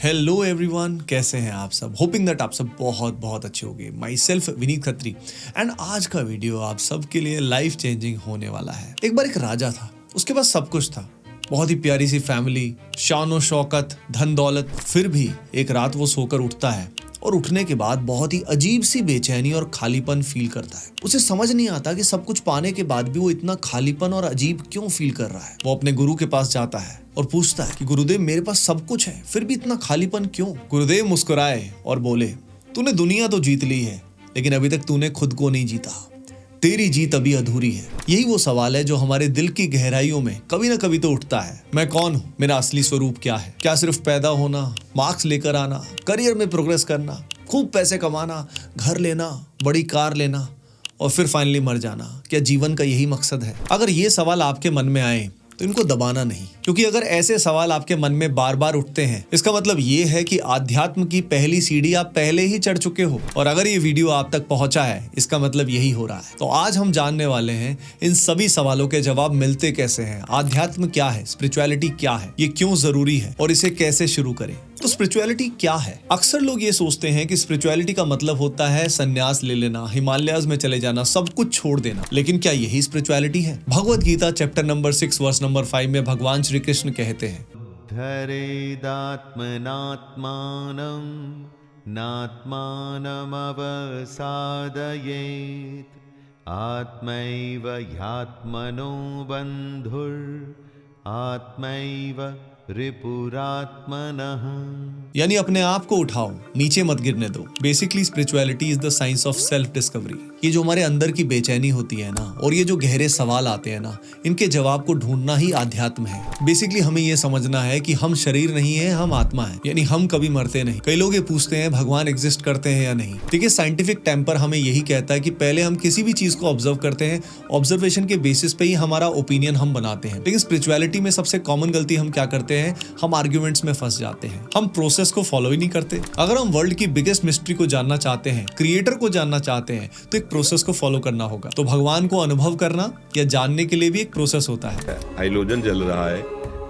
Hello everyone, कैसे हैं आप सब। होपिंग दैट आप सब बहुत बहुत अच्छे होंगे। My self Vineet Khatri and आज का वीडियो आप सबके लिए लाइफ चेंजिंग होने वाला है। एक बार एक राजा था, उसके पास सब कुछ था, बहुत ही प्यारी सी फैमिली, शान शौकत, धन दौलत। फिर भी एक रात वो सोकर उठता है और उठने के बाद बहुत ही अजीब सी बेचैनी और खालीपन फील करता है। उसे समझ नहीं आता कि सब कुछ पाने के बाद भी वो इतना खालीपन और अजीब क्यों फील कर रहा है। वो अपने गुरु के पास जाता है और पूछता है कि गुरुदेव, मेरे पास सब कुछ है, फिर भी इतना खालीपन क्यों। गुरुदेव मुस्कुराए और बोले, तूने दुनिया तो जीत ली है, लेकिन अभी तक तूने खुद को नहीं जीता। तेरी जीत अभी अधूरी है। यही वो सवाल है जो हमारे दिल की गहराइयों में कभी ना कभी तो उठता है। मैं कौन हूँ? मेरा असली स्वरूप क्या है? क्या सिर्फ पैदा होना, मार्क्स लेकर आना, करियर में प्रोग्रेस करना, खूब पैसे कमाना, घर लेना, बड़ी कार लेना और फिर फाइनली मर जाना, क्या जीवन का यही मकसद है? अगर ये सवाल आपके मन में आए तो इनको दबाना नहीं, क्योंकि अगर ऐसे सवाल आपके मन में बार बार उठते हैं, इसका मतलब ये है कि आध्यात्म की पहली सीढ़ी आप पहले ही चढ़ चुके हो। और अगर ये वीडियो आप तक पहुंचा है, इसका मतलब यही हो रहा है। तो आज हम जानने वाले हैं इन सभी सवालों के जवाब मिलते कैसे हैं, आध्यात्म क्या है, स्पिरिचुअलिटी क्या है, ये क्यों जरूरी है और इसे कैसे शुरू करें। तो स्पिरिचुअलिटी क्या है? अक्सर लोग ये सोचते हैं कि स्पिरिचुअलिटी का मतलब होता है संन्यास ले लेना, हिमालयाज में चले जाना, सब कुछ छोड़ देना। लेकिन क्या यही स्पिरिचुअलिटी है? Bhagavad Gita chapter number 6 verse number 5 में भगवान श्री कृष्ण कहते हैं, धरेदात्मनात्मानं नात्मानमवसादयेत् आत्मैव ह्यात्मनो बन्धुर् आत्मैव रिपुरात्मनः। यानी अपने आप को उठाओ, नीचे मत गिरने दो। Basically spirituality is the science of self discovery. ये जो हमारे अंदर की बेचैनी होती है ना, और ये जो गहरे सवाल आते हैं ना, इनके जवाब को ढूंढना ही आध्यात्म है। बेसिकली हमें ये समझना है कि हम शरीर नहीं है, हम आत्मा है, यानी हम कभी मरते नहीं। कई लोग ये पूछते हैं भगवान एग्जिस्ट करते हैं या नहीं। देखिए, साइंटिफिक टेम्पर हमें यही कहता है कि पहले हम किसी भी चीज को ऑब्जर्व करते हैं, ऑब्जर्वेशन के बेसिस पे ही हमारा ओपिनियन हम बनाते हैं। लेकिन स्पिरिचुअलिटी में सबसे कॉमन गलती हम क्या करते हैं, हम आर्ग्यूमेंट्स में फंस जाते हैं, हम प्रोसेस को फॉलो ही नहीं करते। अगर हम वर्ल्ड की बिगेस्ट मिस्ट्री को जानना चाहते हैं, क्रिएटर को जानना चाहते हैं, तो एक प्रोसेस को फॉलो करना होगा। तो भगवान को अनुभव करना या जानने के लिए भी एक प्रोसेस होता है। हाइड्रोजन जल रहा है,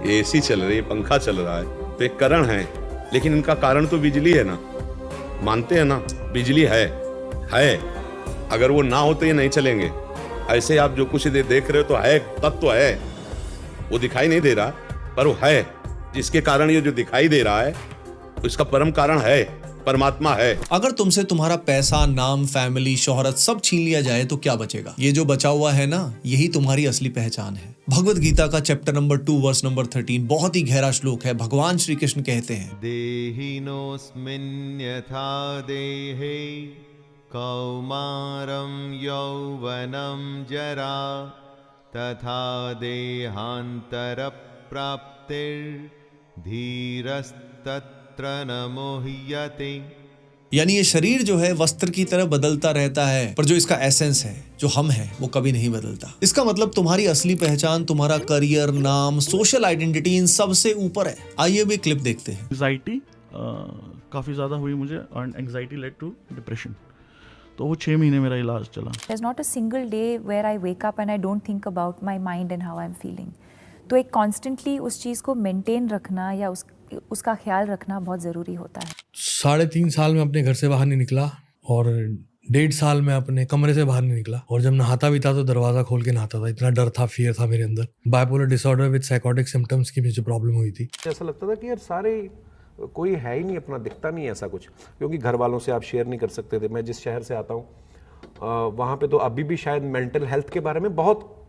एसी चल रही है, पंखा चल रहा है, तो एक कारण है, लेकिन इनका कारण तो बिजली है ना। मानते हैं ना, बिजली है। अगर वो ना हो तो ये नहीं चलेंगे। ऐसे आप जो कुछ देख रहे हो तो है, तत्व है, वो दिखाई नहीं दे रहा पर वो है, जिसके कारण ये जो दिखाई दे रहा है उसका परम कारण है, परमात्मा है। अगर तुमसे तुम्हारा पैसा, नाम, फैमिली, शोहरत सब छीन लिया जाए तो क्या बचेगा? ये जो बचा हुआ है ना, यही तुम्हारी असली पहचान है। भगवद गीता का चैप्टर नंबर 2 वर्स नंबर 13 बहुत ही गहरा श्लोक है। भगवान श्री कृष्ण कहते हैं, देहिनोऽस्मिन् यथा देहे कौमारं यौवनं जरा तथा देहान्तरप्राप्तिर्धीरस्तत्र न मुह्यते। यानी ये शरीर जो है वस्त्र की तरह बदलता रहता है, पर जो इसका एसेंस है, जो हम है, वो कभी नहीं बदलता। इसका मतलब तुम्हारी असली पहचान, तुम्हारा करियर, नाम, सोशल आइडेंटिटी इन सब से ऊपर है। आइए भी क्लिप देखते हैं। एंग्जाइटी काफ़ी ज़्यादा हुई मुझे, and anxiety led to depression. तो वो 6 महीने मेरा इलाज चला। There's not a single day where I wake up and I don't think about my mind and how I'm feeling. तो एक कॉन्स्टेंटली उस चीज़ को मेंटेन रखना या उसका ख्याल रखना बहुत ज़रूरी होता है। 3.5 साल में अपने घर से बाहर नहीं निकला और 1.5 साल में अपने कमरे से बाहर नहीं निकला। और जब नहाता भी था तो दरवाज़ा खोल के नहाता था, इतना डर था, फियर था मेरे अंदर। Bipolar disorder with psychotic symptoms की मुझे प्रॉब्लम हुई थी। ऐसा लगता था कि यार सारे कोई है ही नहीं अपना, दिखता नहीं ऐसा कुछ, क्योंकि घर वालों से आप शेयर नहीं कर सकते थे। मैं जिस शहर से आता हूँ वहाँ पे तो अभी भी शायद मेंटल हेल्थ के बारे में बहुत,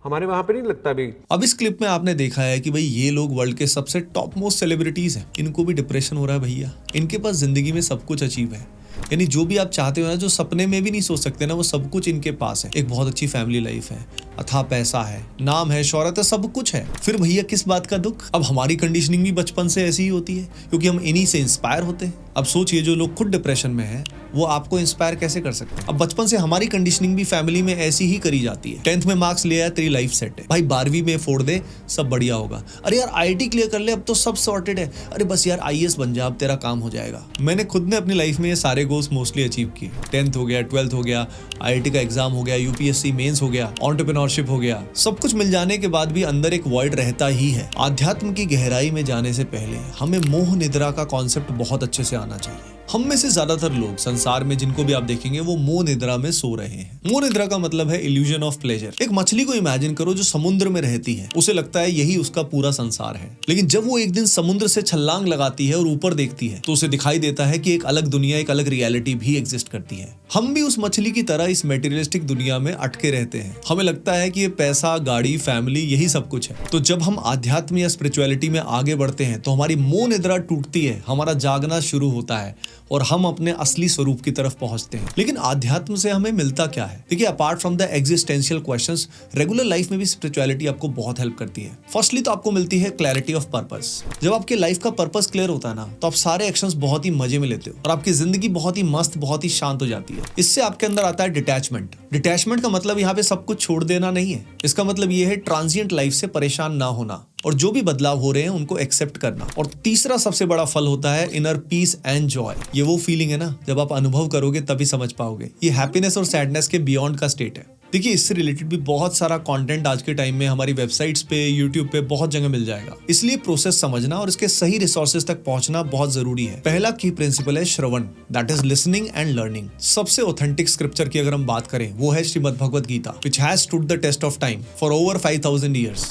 हमारे वहाँ पे नहीं लगता अभी। अब इस क्लिप में आपने देखा है कि भाई ये लोग वर्ल्ड के सबसे टॉप मोस्ट सेलिब्रिटीज हैं, इनको भी डिप्रेशन हो रहा है भैया। इनके पास जिंदगी में सब कुछ अचीव है, यानी जो भी आप चाहते हो ना, जो सपने में भी नहीं सोच सकते ना, वो सब कुछ इनके पास है। एक बहुत अच्छी फैमिली लाइफ है, अथाह पैसा है, नाम है, शोहरत है, सब कुछ है। फिर भैया किस बात का दुख? अब हमारी कंडीशनिंग भी बचपन से ऐसी ही होती है, क्योंकि हम इन्हीं से इंस्पायर होते हैं। अब सोचिए जो लोग खुद डिप्रेशन में हैं वो आपको इंस्पायर कैसे कर सकते हैं। अब बचपन से हमारी कंडीशनिंग भी फैमिली में ऐसी ही करी जाती है। 10th में मार्क्स ले आया तेरी लाइफ सेट है भाई, 12वीं में फोड़ दे सब बढ़िया होगा, अरे यार IIT क्लियर कर ले अब तो सब सॉर्टेड है, अरे बस यार IAS बन जा अब तेरा काम हो जाएगा। मैंने खुद ने अपनी लाइफ में ये सारे गोल्स मोस्टली अचीव किए। 10th हो गया, 12th हो गया, IIT का एग्जाम हो गया, UPSC मेंस हो गया, एंटरप्रेन्योरशिप हो गया। सब कुछ मिल जाने के बाद भी अंदर एक वॉइड रहता ही है। आध्यात्म की गहराई में जाने से पहले हमें मोह निद्रा का कॉन्सेप्ट बहुत अच्छे से आना चाहिए। हम में से ज्यादातर लोग संसार में जिनको भी आप देखेंगे वो मोह निद्रा में सो रहे हैं। मोह निद्रा का मतलब है इल्यूजन ऑफ प्लेजर। एक मछली को इमेजिन करो जो समुद्र में रहती है, उसे लगता है यही उसका पूरा संसार है, लेकिन जब वो एक दिन समुद्र से छलांग लगाती है और ऊपर देखती है तो उसे दिखाई देता है कि एक अलग दुनिया, एक अलग रियलिटी भी एग्जिस्ट करती है। हम भी उस मछली की तरह इस मेटीरियलिस्टिक दुनिया में अटके रहते हैं। हमें लगता है कि ये पैसा, गाड़ी, फैमिली यही सब कुछ है। तो जब हम आध्यात्म या स्पिरिचुअलिटी में आगे बढ़ते हैं तो हमारी मोह निद्रा टूटती है, हमारा जागना शुरू होता है और हम अपने असली स्वरूप की तरफ पहुंचते हैं। लेकिन आध्यात्म से हमें मिलता क्या है? देखिए, apart from the existential questions, regular life में भी स्पिरिचुअलिटी आपको बहुत हेल्प करती है। फर्स्टली तो आपको मिलती है क्लैरिटी ऑफ पर्पस। जब आपके लाइफ का पर्पस क्लियर होता है ना, तो आप सारे एक्शंस बहुत ही मजे में लेते हो और आपकी जिंदगी बहुत ही मस्त, बहुत ही शांत हो जाती है। इससे आपके अंदर आता है डिटैचमेंट। डिटैचमेंट का मतलब यहाँ पे सब कुछ छोड़ देना नहीं है। इसका मतलब ये है ट्रांजिएंट लाइफ से परेशान ना होना और जो भी बदलाव हो रहे हैं उनको एक्सेप्ट करना। और तीसरा सबसे बड़ा फल होता है इनर पीस एंड जॉय। ये वो फीलिंग है ना, जब आप अनुभव करोगे तभी समझ पाओगे। ये हैप्पीनेस और सैडनेस के बियॉन्ड का स्टेट है। देखिए, इससे रिलेटेड भी बहुत सारा कंटेंट आज के टाइम में हमारी वेबसाइट्स पे, यूट्यूब पे बहुत जगह मिल जाएगा। इसलिए प्रोसेस समझना और इसके सही रिसोर्सेज तक पहुंचना बहुत जरूरी है। पहला की प्रिंसिपल है श्रवण, that is listening and learning. सबसे ऑथेंटिक स्क्रिप्चर की अगर हम बात करें वो है Shrimad Bhagavad Gita, which has stood the test of time for over 5000 years।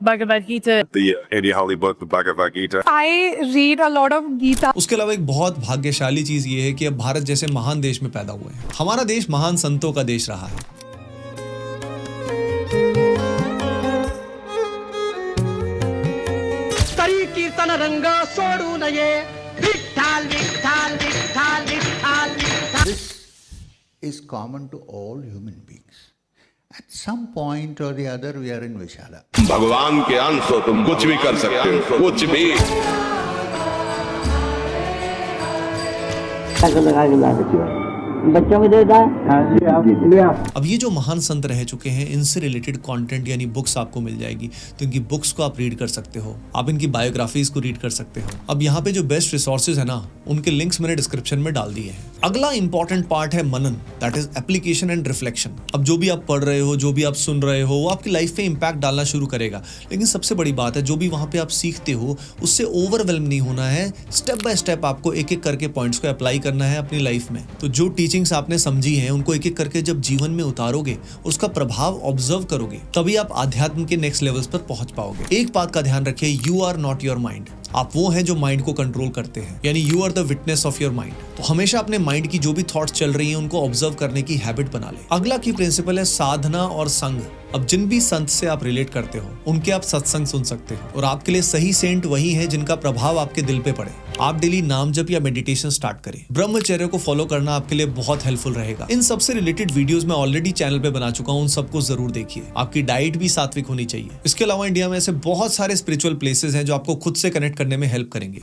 Bhagavad Gita. The India Holy Book, the Bhagavad Gita. I read a lot of Gita. उसके अलावा एक बहुत भाग्यशाली चीज ये है कि अब भारत जैसे महान देश में पैदा हुए हैं। हमारा देश महान संतों का देश रहा है। तरी कीर्तन रंग सोडू नये Vitthal Vitthal Vitthal Vitthal Vitthal. This is common to all human beings. At some point or the other, we are in Vishala. भगवान के अंश हो, तुम कुछ भी कर सकते हो, कुछ भी। बच्चों में देता है। अब ये जो महान संत रह चुके हैं, इनसे रिलेटेड कंटेंट यानी बुक्स आपको मिल जाएगी, तो इनकी बुक्स को आप रीड कर सकते हो, आप इनकी बायोग्राफीज को रीड कर सकते हो। अब यहाँ पे जो बेस्ट रिसोर्सेज है ना, उनके लिंक्स मैंने डिस्क्रिप्शन में डाल दिए हैं। अगला इंपॉर्टेंट पार्ट है मनन, that is application and reflection. अब जो भी आप पढ़ रहे हो, जो भी आप सुन रहे हो, वो आपकी लाइफ पे इम्पैक्ट डालना शुरू करेगा। लेकिन सबसे बड़ी बात है, जो भी वहां पे आप सीखते हो उससे ओवरवेल्म नहीं होना है। स्टेप बाय स्टेप आपको एक एक करके पॉइंट्स को अप्लाई करना है अपनी लाइफ में। तो जो टीचिंग्स आपने समझी हैं उनको एक एक करके जब जीवन में उतारोगे, उसका प्रभाव ऑब्जर्व करोगे, तभी आप आध्यात्म के नेक्स्ट लेवल्स पर पहुंच पाओगे। एक बात का ध्यान रखिए, you are not your mind. आप वो हैं जो माइंड को कंट्रोल करते हैं, यानी you are the witness of your mind. तो हमेशा अपने माइंड की जो भी थॉट्स चल रही हैं उनको ऑब्जर्व करने की हैबिट बना ले। अगला की प्रिंसिपल है साधना और संग। अब जिन भी संत से आप रिलेट करते हो उनके आप सत्संग सुन सकते हो, और आपके लिए सही सेंट वही है जिनका प्रभाव आपके दिल पे पड़े। आप डेली नाम जप या मेडिटेशन स्टार्ट करें। ब्रह्मचर्य को फॉलो करना आपके लिए बहुत हेल्पफुल रहेगा। इन सबसे रिलेटेड वीडियोस मैं ऑलरेडी चैनल पे बना चुका हूँ, उन सबको जरूर देखिए। आपकी डाइट भी सात्विक होनी चाहिए। इसके अलावा इंडिया में ऐसे बहुत सारे स्पिरिचुअल प्लेसेस हैं जो आपको खुद से कनेक्ट करने में हेल्प करेंगे।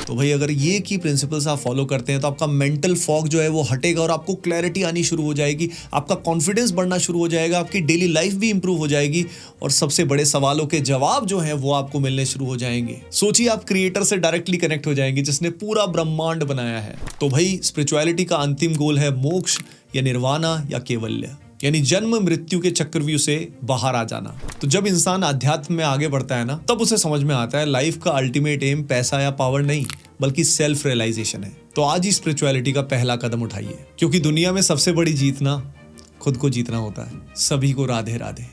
तो भाई अगर ये की प्रिंसिपल्स आप फॉलो करते हैं तो आपका मेंटल फॉग जो है वो हटेगा और आपको क्लैरिटी आनी शुरू हो जाएगी, आपका कॉन्फिडेंस बढ़ना शुरू हो जाएगा, आपकी डेली लाइफ भी इंप्रूव हो जाएगी और सबसे बड़े सवालों के जवाब जो हैं वो आपको मिलने शुरू हो जाएंगे। सोचिए, आप क्रिएटर से डायरेक्टली कनेक्ट हो जाएंगे जिसने पूरा ब्रह्मांड बनाया है। तो भाई स्पिरिचुअलिटी का अंतिम गोल है मोक्ष या निर्वाणा या केवल्य, यानी जन्म मृत्यु के चक्रव्यूह से बाहर आ जाना। तो जब इंसान अध्यात्म में आगे बढ़ता है ना, तब उसे समझ में आता है लाइफ का अल्टीमेट एम पैसा या पावर नहीं बल्कि सेल्फ रियलाइजेशन है। तो आज ही स्पिरिचुअलिटी का पहला कदम उठाइए, क्योंकि दुनिया में सबसे बड़ी जीतना खुद को जीतना होता है। सभी को राधे राधे।